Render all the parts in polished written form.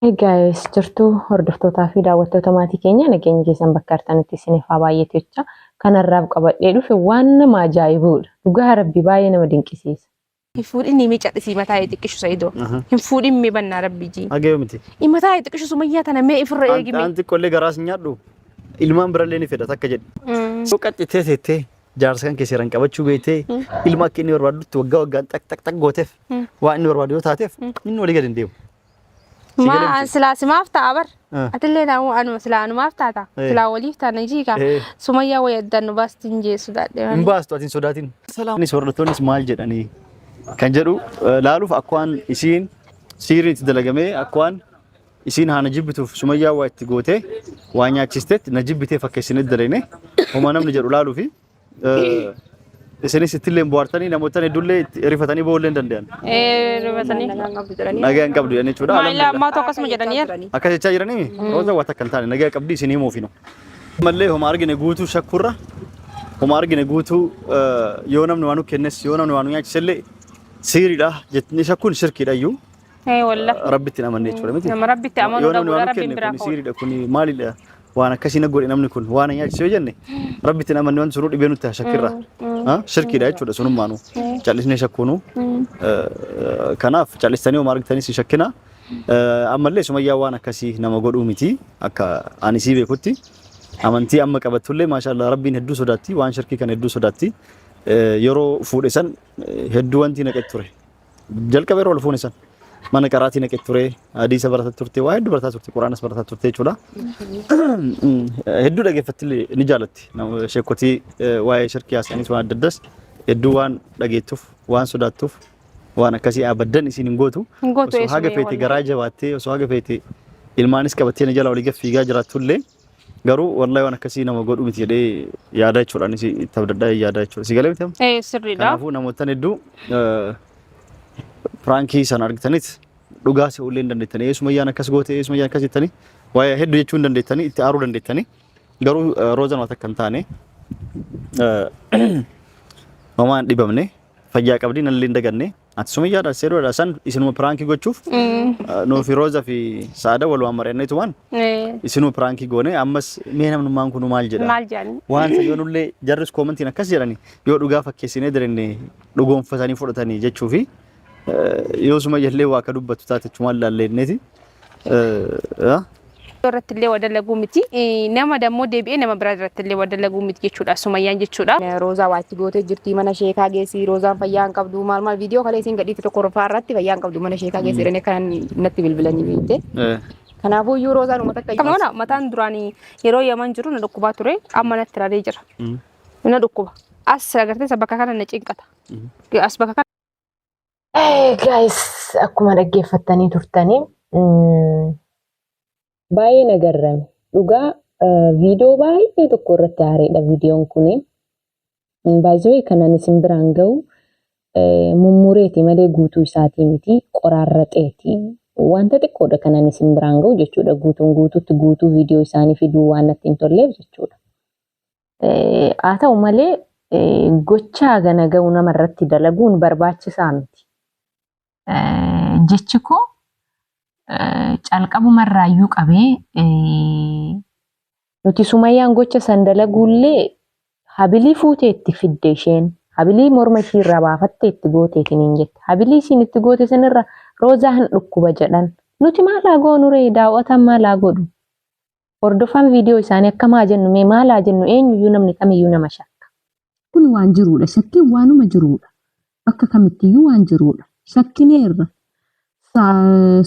Hey guys, jirtuu hordoftootaa fi daawwattoota maatii keenya nageenya keessan bakka artanitti isiniif haa baay'eetu jecha kanarraaf qabadhee dhufe waan nama ajaa'ibuudha. Dhugaa Rabbi baay'ee nama dinqisiisa. Hinfuudhinni miicadhisi mataa xiqqishu Saidoo. Hinfuudhinni banna Rabbi ji. Agayoo miti. Mataa xiqqishu Sumayyaa tana mee ifirra eegime. Anti qollee garaas nyaadhu. Ilmaan birallee ni fedha takka jedhu. Soqaxxitee teettee jaarsa kan keessan qabachuu beektee ilma akka inni barbaadutti waggaan tak gooteef waan inni barbaadu yoo taateef inni walii gadi hin deemu. Ma silaasimaaf ta'a bar. Atillee namu anuma silaanumaaf taata. Silaa waliif taana jiika. Sumayyaa wayaddan nu baasti hin jeessu daadhee. Hin baastu atiin sodaatin. Salaamni soorrattoonnis maal jedhanii kan jedhu laaluuf akkawaan isiin siiriin itti dalagamee akkawaan isiin haana jibbituuf Sumayyaa waa itti gootee waa nyaachisteetti na jibbitee fakkeessinitti dareene homa namni jedhu laaluufi isinis ittillee bohaartanii namoota hedduullee rifatanii ba'uullee hin danda'an. Rifatanii nagaan qabdu jedhanii jechuudha. Maayilaa ammaatu akkasuma jedhanii akka jechaa jiranii rooza waa takka hin taane nagaa qabdi isinii moofinu. Mallee homa argine guutuu shakkurra homa argine guutuu yoo namni waan nu kennes yoo namni waan nu nyaachisellee siiriidha jettanii shakkuun shirkiidha iyyuu. Wallahi Rabbitti amanne jechuudha miti. nama Rabbitti amanu Yoo namni dhabuudha waan nu Rabbiin kenne biraa kun ka'u. siiriidha kun maalidha waan akkasii na godhe namni kun waan nyaachise yoo jenne Rabbitti amanne waan suruu dhibee nutti shakkirra. Shirkiidha jechuudha sunummaanu callisnee shakkuunu kanaaf callistanii homa argitanii si shakkina ammallee Sumayyaa waan akkasii nama godhuu miti akka ani sii beekutti amantii amma qabattullee maashaallah Rabbiin hedduu sodaatti waan shirkii kana hedduu sodaatti yeroo fuudhe san hedduu wanti naqet ture jalqaba yeroo fuune san mana qaraatii naqet ture hadiisa barataa turte waa hedduu barataa turte quraanas barataa turte jechuudha hedduu dhageeffattillee ni jaalatti sheekotii waa'ee shirkii haasa'anis waan adda addaas hedduu waan dhageettuuf waan sodaattuuf waan akkasii abaddan isiin hin gootu osoo haga feete garaa jabaattee osoo haga feete ilmaanis qabattee na jala walii fiigaa jiraatullee garuu wallahi waan akkasii nama godhu miti jedhee yaada jechuudha anis itti abdaddaa yaada jechuudha si galee miti Sirriidha. kanaafuu namoota hedduu Franki san argitaniit dhugaa se'uullee hin dandeettanii Sumayyaan akkas goote Sumayyaan akkas jettanii waa'ee hedduu jechuu hin dandeettanii itti aaruu dandeettanii garuu roozan waan takka hin taane homaan dhibamne fayyaa qabdi nallee hin daganne ati Sumayyaadha seeroodha san isinuma pirankii gochuuf nuufi rooza fi saada wal waan mari'anneetu waan isinuma pirankii goone ammas mee namnummaan kun maal jedha Maal jedhani? waan sayyoonullee jarris koomentiin akkas jedhani yoo dhugaa fakkeessinee direnne dhugoonfatanii fudhatanii jechuu fi yoo Sumayyaa waa ka dubbatu taate chumaan laalleenneti irrattillee wadalagu miti nama dammoo deebi'ee nama biraa irrattillee wadalagu miti jechuudha Sumayyaan jechuudha. Roozaa waatti gootee jirti mana sheekaa geessi roozaan fayyaan qabdu maal viidiyoo kale isin gadhiitti tokko rofaa irratti fayyaan qabdu mana sheekaa geessi jedhanii kan natti bilbilanii beekte. Kanaafuu iyyuu roozaan uummata akka Kamana mataan duraanii yeroo yaman jiru na dhukkubaa ture amma natti raadee jira. Na dhukkuba. As agartee bakka kana na cinqata. As bakka kana Guys, akkuma dhaggeeffattanii turtanii baay'ee nagarrame. Dhugaa viidiyoo baay'ee tokko irratti haareedha viidiyoon kuni. Baay'ee kanan isin biraan ga'u mummureeti malee guutuu isaatii miti qoraarraxeeti. Wanta xiqqoodha kanan isin biraan ga'u jechuudha. Guutuun guutuutti guutuu viidiyoo isaanii fiduu waan natti hin tolleef jechuudha. Haa ta'u malee gochaa gana ga'u namarratti dalaguun barbaachisaa miti. Jechi koo calqabumarraayyuu qabee nuti Sumayyaan gocha san dalaguullee habilii fuutee itti fidde isheen habilii morma ishii irraa baafattee itti gooteetiin hin jette habilii isiin itti goote sanirra roozaa hin dhukkuba jedhan nuti maalaa goonu ree daawwatan maalaa godhu hordofan viidiyoo isaanii akkamaa jennu mee maalaa jennu eenyuyyuu namni kamiyyuu nama shakka kun waan jiruudha shakkiin waanuma jiruudha bakka kamittiyyuu waan jiruudha shakkineerra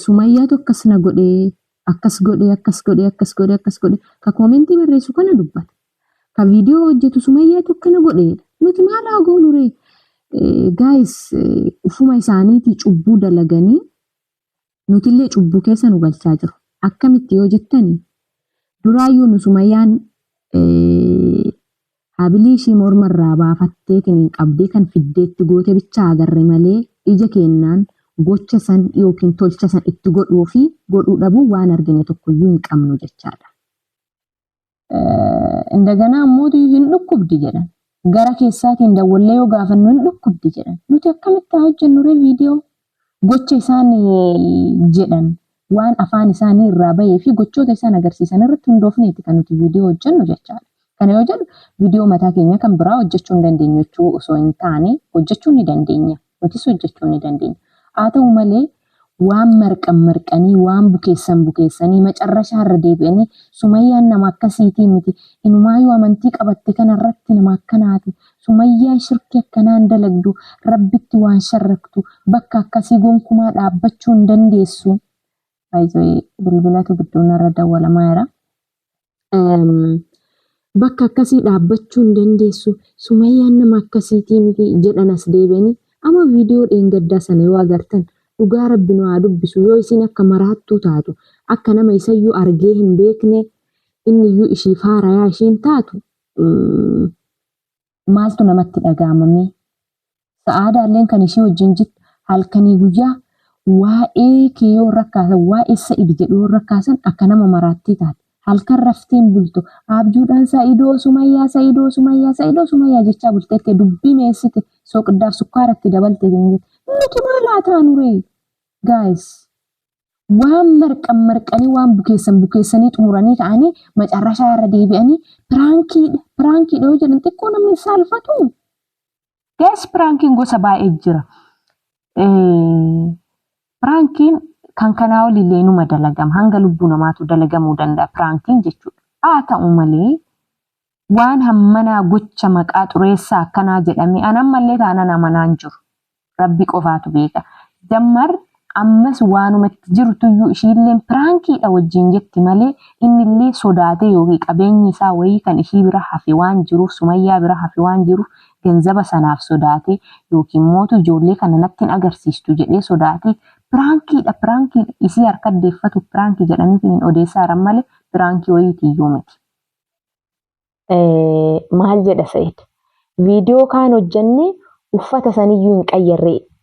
Sumayyaatu akkas na godhee akkas godhee ka koomentii barreessu kana dubbata ka viidiyoo hojjetu Sumayyaatu akkana godheedha nuti maalaa goonu ree guys ufuma isaaniitii cubbuu dalaganii nutillee cubbuu keessa nu galchaa jiru akkamitti yoo jettanii duraayyuu nu Sumayyaan habilii ishii mormarraa baafatteetiin hin qabdee kan fiddeetti goote bichaa agarre malee ija kennaan gocha san yookiin tolcha san itti godhuu fi godhuu dhabuu waan argine tokkoyyuu hin qabnu jechaadha. Indagana ammoo hin dhukkubdi jedhan. Gara keessaatiin dawwallee yoo gaafannu hin dhukkubdi jedhan. Nuti akkamitti hojjennu ree viidiyoo gocha isaan jedhan waan afaan isaanii irraa bahee fi gochoota isaan agarsiisan irratti hundoofneeti kan nuti viidiyoo hojjennu jechaadha. Kana yoo jennu viidiyoo mataa keenya kan biraa hojjechuu hin dandeenyu jechuu osoo hin taane hojjechuu ni dandeenya. Nutis hojjechuu ni dandeenya. Haa ta'u malee waan marqanii waan bukeessanii macarrashaa irra deebi'anii Sumayyaan nama akkasiitii miti. Inumaayyuu amantii qabatte kanarratti nama akkanaati. Sumayyaa shirki akkanaan dalagdu rabbitti waan sharraktu bakka akkasii gonkumaa dhaabbachuu hin dandeessu. Baay'ee bilbilatu gidduun irra dawwalamaa jira. Bakka akkasii dhaabbachuu hin dandeessu. Sumayyaan nama akkasiitii miti jedhan as deebi'anii amma viidiyoo dheengaddaa sana yoo agartan dhugaa rabbi nu haa dubbisu yoo isin akka maraattuu taatu akka nama isayyuu argee hin beekne inniyyuu ishii faarayaa ishiin taatu maaltu namatti dhaga'amame. Sa'aadaalleen kan ishee wajjin jirtu halkanii guyyaa waa'ee kee yoo rakkaasan waa'ee Sa'id jedhu yoo rakkaasan akka nama maraattii taate. Halkan raftiin bultu abjuudhaan Sa'idoo Sumayyaa jechaa bulteetti dubbii meessite soqiddaaf sukkaaratti dabalte nuti maalaa taanuree guys waan marqanii waan bukeessanii xumuranii ka'anii macarrashaa irra deebi'anii piraankiidha yoo jedhan xiqqoo namni saalfatu. Guys piraankiin gosa baay'ee jira. Piraankiin kan kanaa olillee numa dalagama hanga lubbuu namaatu dalagamuu danda'a piraankiin jechuudha. Haa ta'u malee waan hammanaa gocha maqaa xureessaa akkanaa jedhame anammallee taanaan amanaan jiru. Rabbi qofaatu beeka. Dammar ammas waanumatti jirtuyyuu ishiilleen piraankiidha wajjin jetti malee innillee sodaatee yookiin qabeenyi isaa wayii kan ishii bira hafe waan jiruuf Sumayyaa bira hafe waan jiruuf ganzaba sanaaf sodaatee yookiin mootu ijoollee kana natti hin agarsiistu jedhee sodaatee piraankiidha isii harka deeffatu piraankii jedhaniitiin odeessaa jiran malee piraankii wayiitiyyuu miti. Maal jedha Sa'id? Viidiyoo kaan hojjannee uffata saniyyuu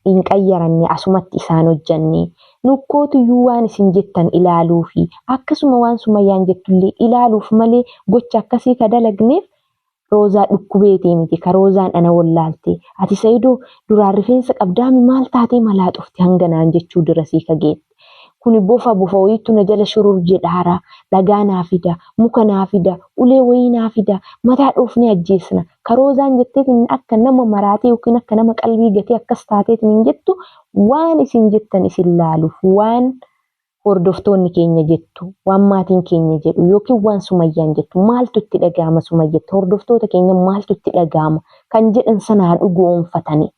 hin qayyaranne asumatti isaan hojjannee nukkootuyyuu waan isin jettan ilaaluu fi akkasuma waan Sumayyaan jettullee ilaaluuf malee gocha akkasii ka dalagneef Roozaa dhukkubeetii miti ka Roozaan ana wallaalte ati Sa'idoo duraan rifeensa qabdaami maal taatee malaa dhufte hanganaan jechuu dirasii kageette. Kuni bofa wayiitu na jala shurur jedhaara dhagaa naa fida muka naa fida ulee wayii naa fida mataa dhoofnee ajjeesna ka Roozaan jetteetiin akka nama maraatee yookiin akka nama qalbii gatee akkas taateetiin jettu waan isin jettan isin laaluuf waan hordoftoonni keenya jettu waan maatiin keenya jedhu yookiin waan Sumayyaan jettu maaltu itti dhaga'ama Sumayyatti hordoftoota keenya maaltu itti dhaga'ama kan jedhan sanaa dhugoonfatanii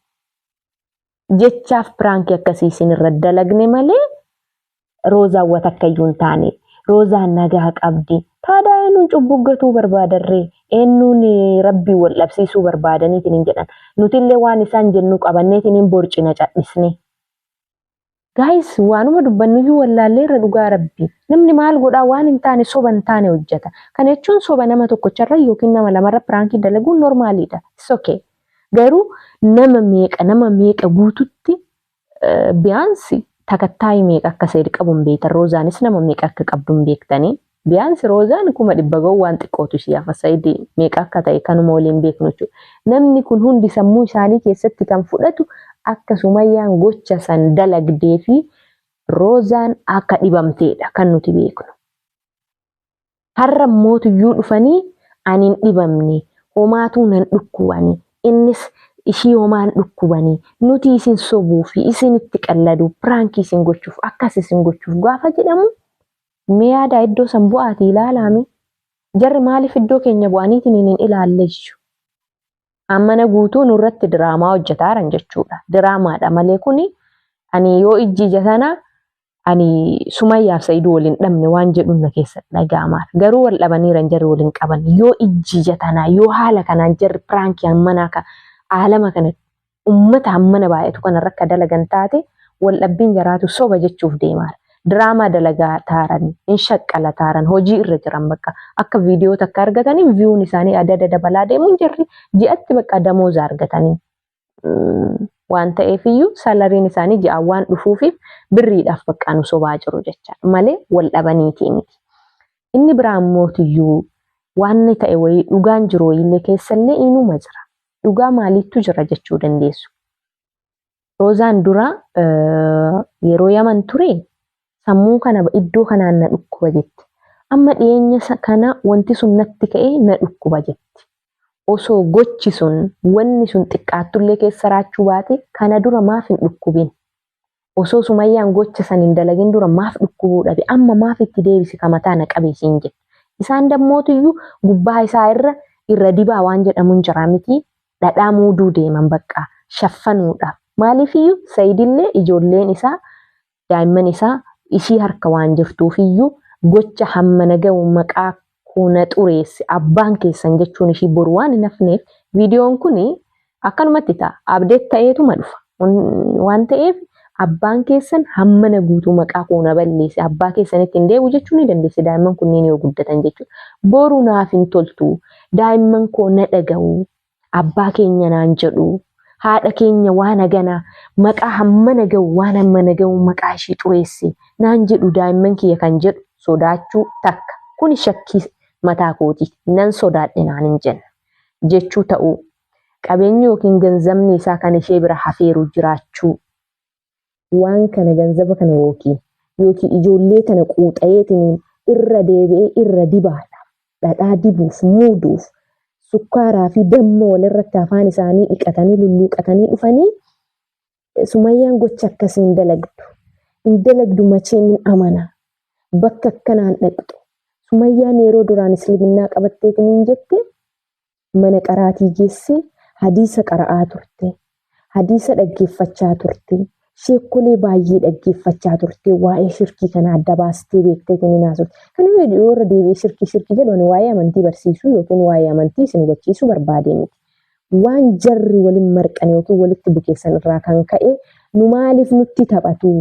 jechaaf piraankii akkasii isin irra dalagne malee Roozaan wata akkayyuu hin taane Roozaan nagaa qabdi taadaa eenyuun cubbuggatuu barbaadarree eenyuun rabbii wal dhabsiisuu barbaadaniitiin hin jedhan nutillee waan isaan jennu qabanneetiin hin borcina cadhisne. Guys waanuma dubbannuyyuu wallaallee irra dhugaa rabbii namni maal godhaa waan hin taane soba hin taane hojjeta. Kana jechuun soba nama tokkocharra yookiin nama lamarra piraankii dalaguun normaaliidha. It's okay. Garuu nama meeqa guututti biyaansi takattaayii meeqa akka Sa'id qabu hin beektan Roozaanis nama meeqa akka qabdu hin beektanii biyaansi Roozaan 100 ga'u waan xiqqootu ishiyaafa Sa'id meeqa akka ta'e kanuma waliin beeknu jechuudha. Namni kun hundi sammuu isaanii keessatti kan fudhatu akka Sumayyaan gocha san dalagdee fi Roozaan akka dhibamteedha kan nuti beeknu. Har'a mootuyyuu dhufanii ani hin dhibamne homaatuu nan dhukkubanii innis ishii homaan dhukkubanii nuti isin sobuu fi isin itti qalladuu piraankii isin gochuuf akkas isin gochuuf gaafa jedhamu mee yaadaa iddoo san bu'aatii ilaalaami. Jarri maaliif iddoo keenya bu'aniitiin hin ilaalleessu? Ammana guutuu nurratti diraamaa hojjetaaran jechuudha. Diraamaadha malee kuni ani yoo ijjiija sana ani Sumayyaaf Sa'iduu waliin dhabne waan jedhuun na keessa dhaga'amaa. Garuu wal dhabaniiran jarri waliin qaban yoo ijjiija tanaa yoo haala kanaan jarri piraankii ammanaa ka aalama kana ummata ammana baay'atu kana rakka dalagan taate wal dhabbiin jaraatu soba jechuuf deemaa. Diraamaa dalagaa taaran hin shaqqala taaran hojii irra jiran bakka akka viidiyoo takka argatanii viyuun isaanii adda dabalaa deemuun jirri ji'atti bakka damooza argatanii waan ta'eefiyyuu salariin isaanii ji'a waan dhufuufiif birriidhaaf bakka nu sobaa jiru jecha malee wal dhabaniitii miti. Inni biraan mootiyyuu waan ta'e wayii dhugaan jiru wayiillee keessallee inuma jira. Dhugaa maaliittu jira jechuu dandeessu. Roozaan dura yeroo Yaman ture sammuu kana iddoo kanaan na dhukkuba jetti. Amma dhiyeenya kana wanti sun natti ka'ee na dhukkuba jetti. Osoo gochi sun wanni sun xiqqaattullee keessa raachuu baate kana dura maaf hin dhukkubin? Osoo Sumayyaan gocha san hin dalagin dura maaf dhukkubuu dhabe? Amma maaf itti deebisi kamataa na qabeesiin jedhe. Isaan dammootiyyuu gubbaa isaa irra dibaa waan jedhamuun jira miti. Dhadhaa muuduu deeman bakka shaffanuudha. Maaliifiyyuu Saayidillee ijoolleen isaa daa'imman isaa ishii harka waan jirtuufiyyuu gocha hammana ga'u maqaa kuna xureesse abbaan keessan jechuun ishii boru waan hin hafneef viidiyoon kun akkanumatti ta'a. Abdeet ta'eetu dhufa waan ta'eef abbaan keessan hammana guutuu maqaa kuna balleesse abbaa keessanitti hin deebi'u jechuun ni dandeesse daa'imman kunneen yoo guddatan jechuudha. Boru naaf hin toltu daa'imman koo na dhaga'u abbaa keenya naan jedhu haadha keenya waan haganaa maqaa hammana ga'u waan hammana ga'u maqaa ishii xureesse naan jedhu daa'imman kiyya kan jedhu sodaachuu takka. Kun shakkii mataa kooti nan sodaadhe naan hin jenna jechuu ta'uu qabeenyi yookiin ganzabni isaa kan ishee bira hafeeru jiraachuu waan kana ganzaba kana yookiin ijoollee kana quuxayeetiin irra deebi'ee irra dibaadha. Dhadhaa dibuuf muuduuf sukkaaraa fi damma walirratti afaan isaanii dhiqatanii lulluuqatanii dhufanii Sumayyaan gocha akkasiin dalagdu. Hin dalagdu machee min amana. Bakka akkanaan dhaqxu. Sumayyaan yeroo duraan Islaaminaa qabatteetiin jette mana qaraatii geessee hadiisa qara'aa turte. Hadiisa dhaggeeffachaa turte. Sheekolee baay'ee dhaggeeffachaa turte. Waa'ee shirkii kana adda baastee beekteetiin naasofte. Kana yoo irra deebi'ee shirkii jedhan waa'ee amantii barsiisuu yookiin waa'ee amantii isin hubachiisuu barbaade miti. Waan jarri waliin marqan yookiin walitti bukeessan irraa kan ka'e nu maaliif nutti taphatu?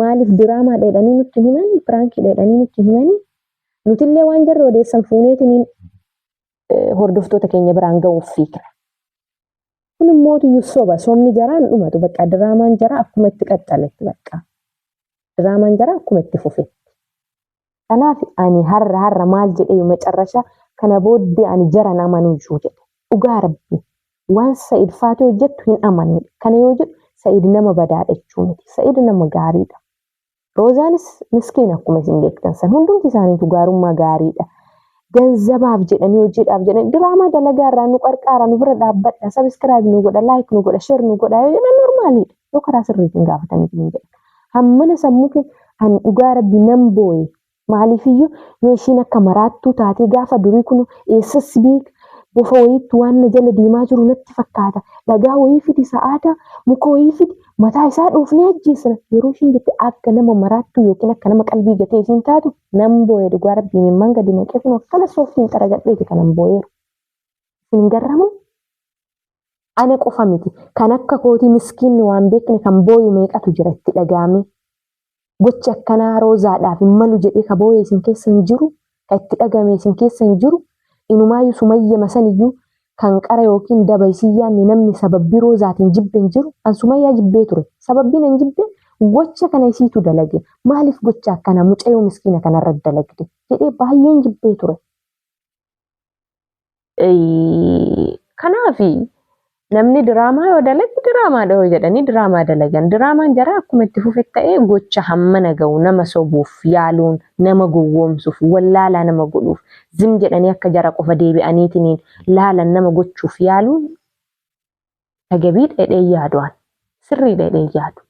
Maaliif diraamaa dheedhanii nutti himanii? Piraankii dheedhanii nutti himanii? Nutillee waan jarri odeessan fuuneetiin hordoftoota keenya biraan ga'uuf fiigna. Kun immoo soba somni jaraan dhumatu bakka diraamaan jaraa akkuma itti qaxxaletti bakka. Diraamaan jaraa akkuma itti fufetti. Kanaaf ani har'a maal jedhee macarrasha kana booddee ani jaran amanuu jedhe. Dhugaa Rabbi waan Sa'iid Faatee hojjettu hin amanu. Kana yoo jedhu Sa'iid nama badaadha jechuun miti. Sa'iid nama gaariidha. Roozaanis miskiina akkuma isin beektan san hundumti isaaniitu gaarummaa gaariidha. Ganzabaaf jedhanii hojiidhaaf jedhanii diraamaa dalagaa irraa nu qarqaara nu bira dhaabbadha sabiskiraayib nu godha laayik nu godha sheer nu godha yoo jedhan normaalidha. Yoo karaa sirriitiin gaafatanii hin jedhan. Hammana sammuu ani dhugaa Rabbi nan booye maaliifiyyuu yoo ishiin akka maraattuu taatee gaafa durii kun eessas beek bofa wayiitti waan na jala deemaa jiru natti fakkaata. Dhagaa wayii fidi sa'aata muka wayii fidi mataa isaa dhoofnee ajjeesna. Yeroo ishiin jette akka nama maraattuu yookiin akka nama qalbii gatee isiin taatu nan booye dhugaa Rabbi mimmaan gadi naqee kun akkana sooftiin xaragadheeti kanan booyeeru. Isin garramu? Ana qofa miti. Kan akka kootii miskiinni waan beekne kan booyu meeqatu jira itti dhagaame. Gochi akkanaa roozaadhaaf hin malu jedhee ka booye isin keessa hin jiru. Ka itti dhagame isin keessa hin jiru. Inumaayyuu Sumayya masaniyyuu kan qara yookiin daba isii yaanne namni sababbii roozaatiin jibbe hin jiru. An Sumayyaa jibbee ture. Sababbiin hin jibbe gocha kana isiitu dalage. Maaliif gocha akkana mucayyoo miskiina kanarra dalagde jedhee baay'een jibbee ture. Kanaafi namni diraamaa yoo dalage diraamaadha yoo jedhanii diraamaa dalagan. Diraamaan jaraa akkuma itti fufet ta'ee gocha hammana ga'u nama sobuuf yaaluun nama gowwoomsuuf wallaalaa nama godhuuf zim jedhanii akka jara qofa deebi'aniitiin laalan nama gochuuf yaaluun dhagabii dheedhee yaadu'an sirrii dheedhee yaadu.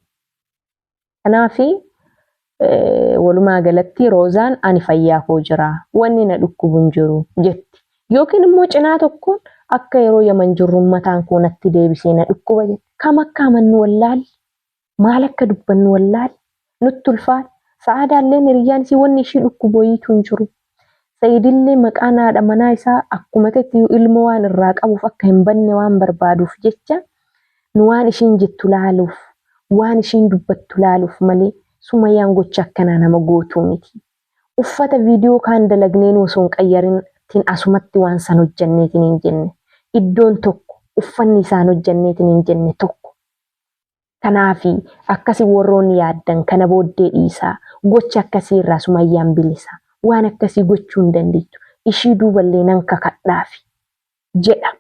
Kanaafi walumaa galatti roozaan ani fayyaa koo jira wanni na dhukkubu hin jiru jetti. Yookiin immoo cinaa tokkoon akka yeroo yaman jirruun mataan koo natti deebisee na dhukkuba jetti. Kam akka amannu wallaalli maal akka dubbannu wallaalli nutti ulfaata. Sa'aadaalleen hiriyyaan isii wanni ishii dhukkubu wayiitu hin jiru. Sa'iidillee maqaan haadha manaa isaa akkuma ta'etti ilma waan irraa qabuuf akka hin banne waan barbaaduuf jecha nu waan ishiin jettu laaluuf waan ishiin dubbattu laaluuf malee Sumayyaan gocha akkanaa nama gootuu miti. Uffata viidiyoo kaan dalagneen osoo hin qayyarin asumatti waan san hojjanneetiin hin jenne. Iddoon tokko uffanni isaan hojjanneetiin hin jenne tokko. Kanaafi akkasii warroonni yaaddan kana booddee dhiisaa gocha akkasii irraa Sumayyaan bilisa. Waan akkasii gochuu hin dandeettu. Ishii duuballee nan kakadhaafi jedha.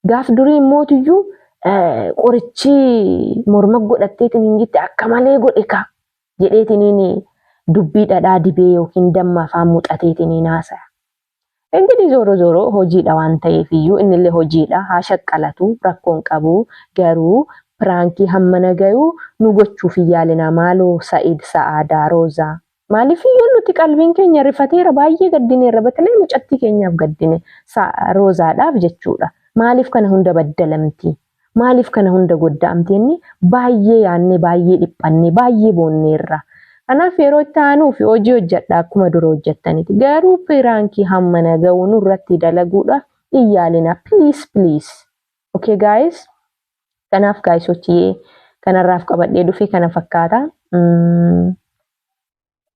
Gaaf durii mootiyyuu qorichi morma godhatteetiin hin jette akka malee godhe ka jedheetiin dubbii dhadhaa dibee yookiin damma afaan muuxateetiin naasa. Ingilis ዞሮ hojiidha waan ta'eef iyyuu innillee hojiidha haa shaqqalatu rakkoon qabu garuu pirankii hamma nagayuu nu gochuuf yaalina maaloo Sa'iid Sa'aadaa Roozaa maaliif iyyuu nuti qalbiin keenya rifateera baay'ee gaddineerra batalee mucattii keenyaaf gaddine Roozaadhaaf jechuudha maaliif kana hunda baddalamti maaliif kana hunda godda'amti inni baay'ee yaanne baay'ee dhiphanne baay'ee boonneerra. Kanaaf yeroo itti aanuuf hojii hojjedha akkuma dura hojjettaniiti. Garuu pirankii hamma naga'uu nurratti dalaguudha iyyaalina please. Okay guys? Kanaaf guys hojii kanarraaf qabadhee dhufe kana fakkaata.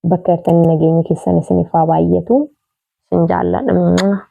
Bakka artanii nageenya keessan isiniif haa baay'atu. Sin jaalladha.